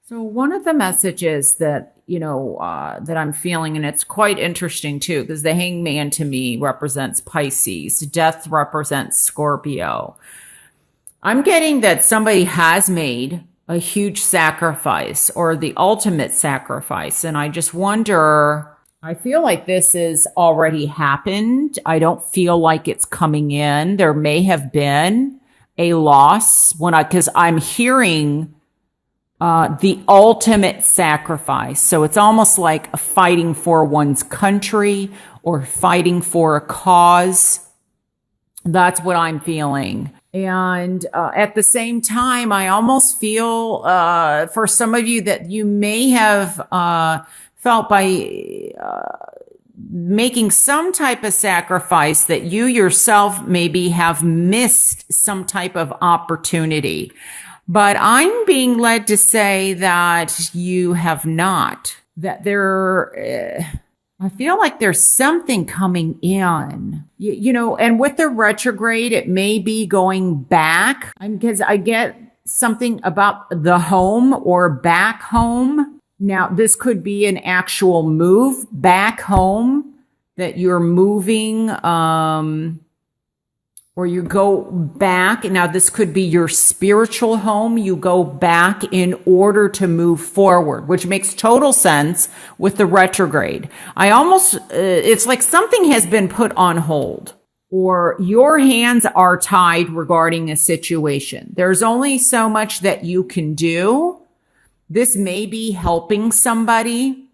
So one of the messages that, that I'm feeling, and it's quite interesting too, because the hangman to me represents Pisces, death represents Scorpio. I'm getting that somebody has made a huge sacrifice or the ultimate sacrifice. And I just wonder, I feel like this has already happened. I don't feel like it's coming in. There may have been a loss because I'm hearing the ultimate sacrifice. So it's almost like a fighting for one's country or fighting for a cause. That's what I'm feeling. And at the same time, I almost feel for some of you that you may have felt by making some type of sacrifice that you yourself maybe have missed some type of opportunity. But I'm being led to say that you have not, that I feel like there's something coming in, and with the retrograde, it may be going back because I get something about the home or back home. Now, this could be an actual move back home that you're moving, or you go back. Now, this could be your spiritual home. You go back in order to move forward, which makes total sense with the retrograde. It's like something has been put on hold or your hands are tied regarding a situation. There's only so much that you can do. This may be helping somebody,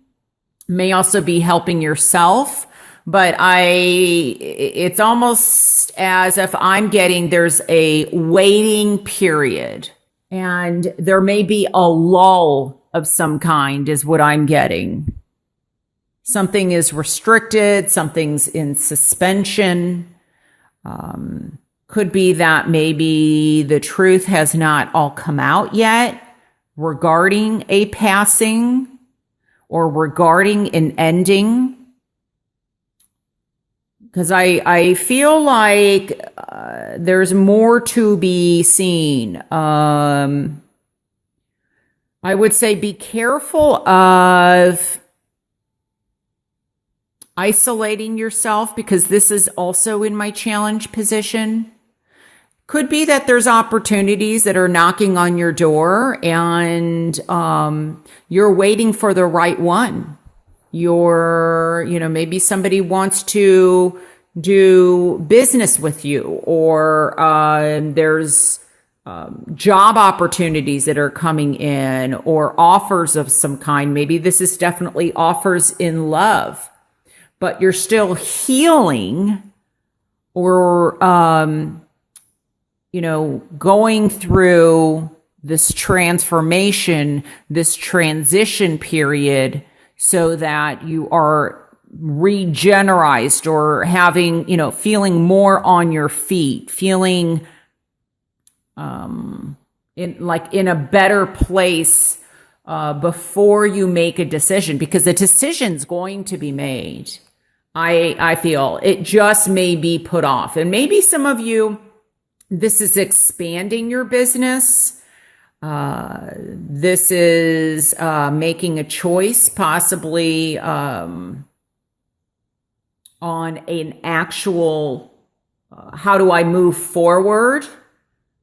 may also be helping yourself. But it's almost as if I'm getting there's a waiting period and there may be a lull of some kind is what I'm getting. Something is restricted, something's in suspension. Could be that maybe the truth has not all come out yet regarding a passing or regarding an ending. Because I feel like there's more to be seen. I would say be careful of isolating yourself because this is also in my challenge position. Could be that there's opportunities that are knocking on your door and you're waiting for the right one. Maybe somebody wants to do business with you or there's job opportunities that are coming in or offers of some kind. Maybe this is definitely offers in love, but you're still healing or, going through this transformation, this transition period so that you are regenerized or having, feeling more on your feet, feeling in a better place before you make a decision, because the decision's going to be made. I feel it just may be put off. And maybe some of you, this is expanding your business. This is making a choice, possibly on an actual how do I move forward,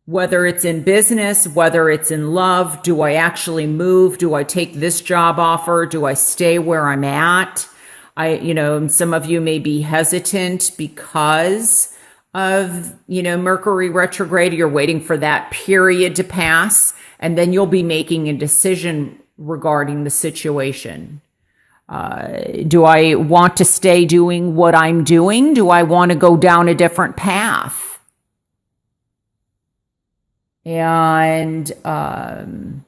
whether it's in business, whether it's in love. Do I actually move? Do I take this job offer? Do I stay where I'm at? Some of you may be hesitant because of, Mercury retrograde. You're waiting for that period to pass. And then you'll be making a decision regarding the situation. Do I want to stay doing what I'm doing? Do I want to go down a different path? And and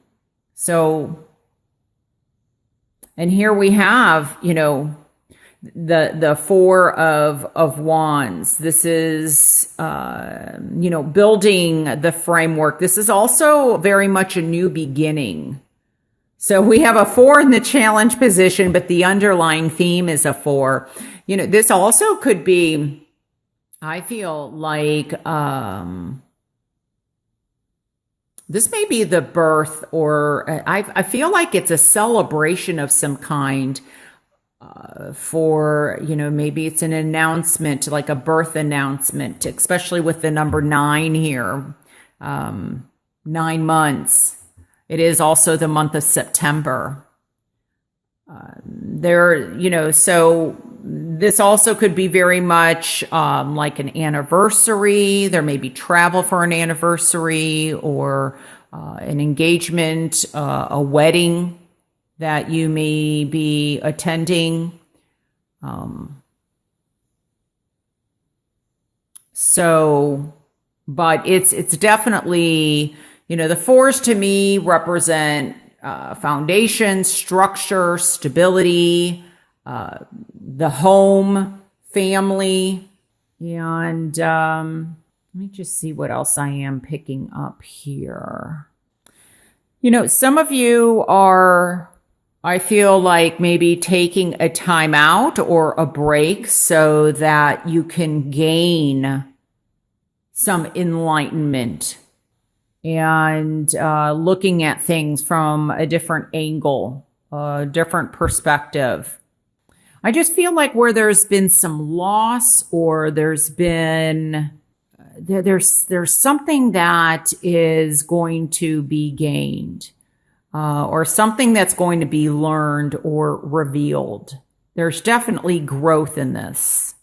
here we have, the Four of Wands. This is, building the framework. This is also very much a new beginning. So we have a 4 in the challenge position, but the underlying theme is a 4. This also could be, I feel like, This may be the birth, or I feel like it's a celebration of some kind, for, maybe it's an announcement, like a birth announcement, especially with the number 9 here. 9 months. It is also the month of September. So this also could be very much like an anniversary. There may be travel for an anniversary, or an engagement, a wedding that you may be attending. But it's definitely, the 4s to me represent foundation, structure, stability, the home, family. And let me just see what else I am picking up here. Some of you are, I feel like, maybe taking a time out or a break so that you can gain some enlightenment and looking at things from a different angle, a different perspective. I just feel like where there's been some loss, or there's something that is going to be gained, or something that's going to be learned or revealed. There's definitely growth in this.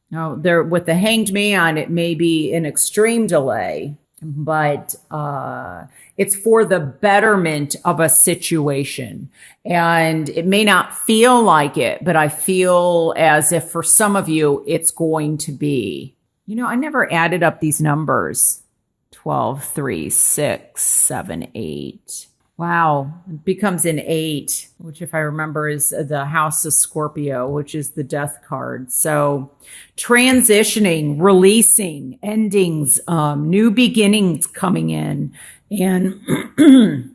Now, with the Hanged Man, it may be an extreme delay, but it's for the betterment of a situation. And it may not feel like it, but I feel as if for some of you, it's going to be. I never added up these numbers. 12, 3, 6, 7, 8. Wow. It becomes an 8, which, if I remember, is the House of Scorpio, which is the Death card. So transitioning, releasing, endings, new beginnings coming in. And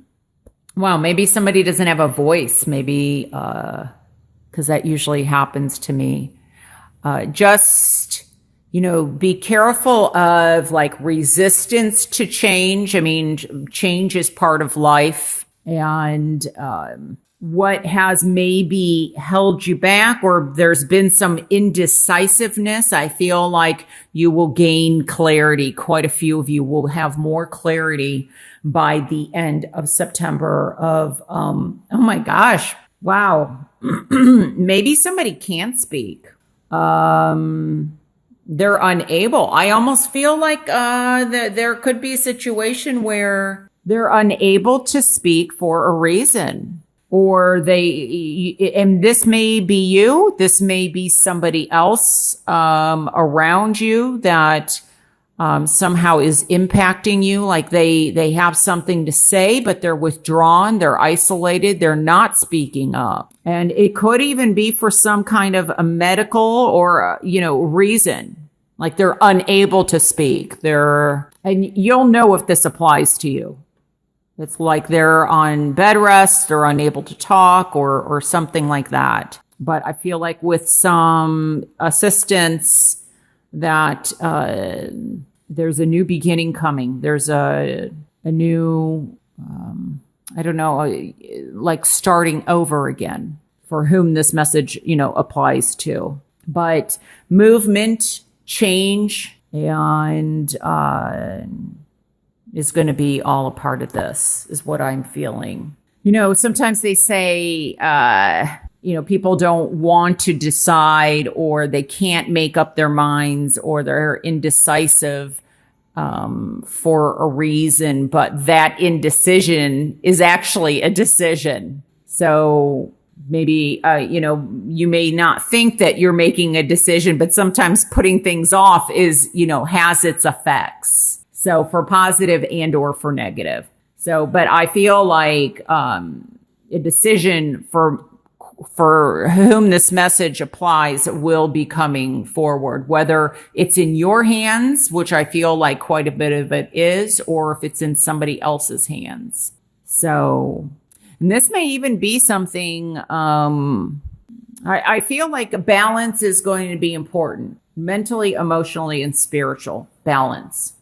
wow, maybe somebody doesn't have a voice. Maybe, because that usually happens to me. Just, be careful of like resistance to change. I mean, change is part of life, and what has maybe held you back, or there's been some indecisiveness. I feel like you will gain clarity. Quite a few of you will have more clarity by the end of September oh my gosh. Wow. Maybe somebody can't speak. They're unable. I almost feel like there could be a situation where they're unable to speak for a reason, or and this may be you, this may be somebody else around you that somehow is impacting you. Like they have something to say, but they're withdrawn, they're isolated, they're not speaking up. And it could even be for some kind of a medical or, reason. Like they're unable to speak. And you'll know if this applies to you. It's like they're on bed rest, they're unable to talk, or something like that. But I feel like with some assistance that there's a new beginning coming. There's a new, I don't know, like starting over again, for whom this message, applies to. But movement, change, and is going to be all a part of this, is what I'm feeling. Sometimes they say, people don't want to decide, or they can't make up their minds, or they're indecisive for a reason, but that indecision is actually a decision. So maybe, you may not think that you're making a decision, but sometimes putting things off is, has its effects. So for positive and or for negative. So, but I feel like a decision for whom this message applies will be coming forward, whether it's in your hands, which I feel like quite a bit of it is, or if it's in somebody else's hands. So, and this may even be something, I feel like a balance is going to be important, mentally, emotionally, and spiritual balance.